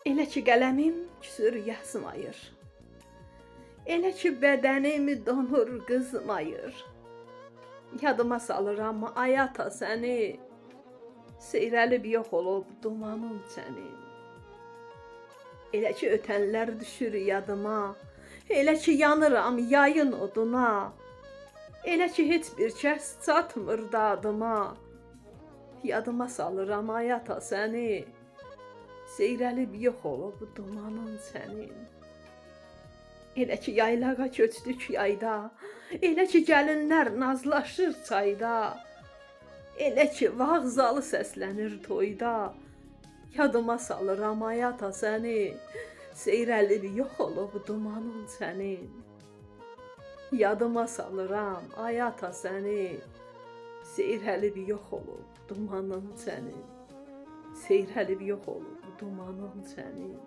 Elə ki qələmim küsür yazmayır. Elə ki bədənim donur, qızmayır. Yadıma salıram ay ata səni, seyrəlib yox olub dumanın sənin. Elə ki ötənlər düşür yadıma, elə ki yanıram yayın oduna. Elə ki heç bir kəs çatmır dadıma. Yadıma salıram ay ata səni, seyrəlib yox olub dumanın sənin. Elə ki yaylağa köçdük yayda, elə ki gəlinlər nazlaşır çayda. Elə ki vağzalı səslənir toyda. Yadıma salıram ay ata səni, seyrəlib yox olub dumanın sənin. Yadıma salıram ay ata səni, seyrəlib yox olub dumanın sənin. Seyrəlib yox olub dumanın sənin.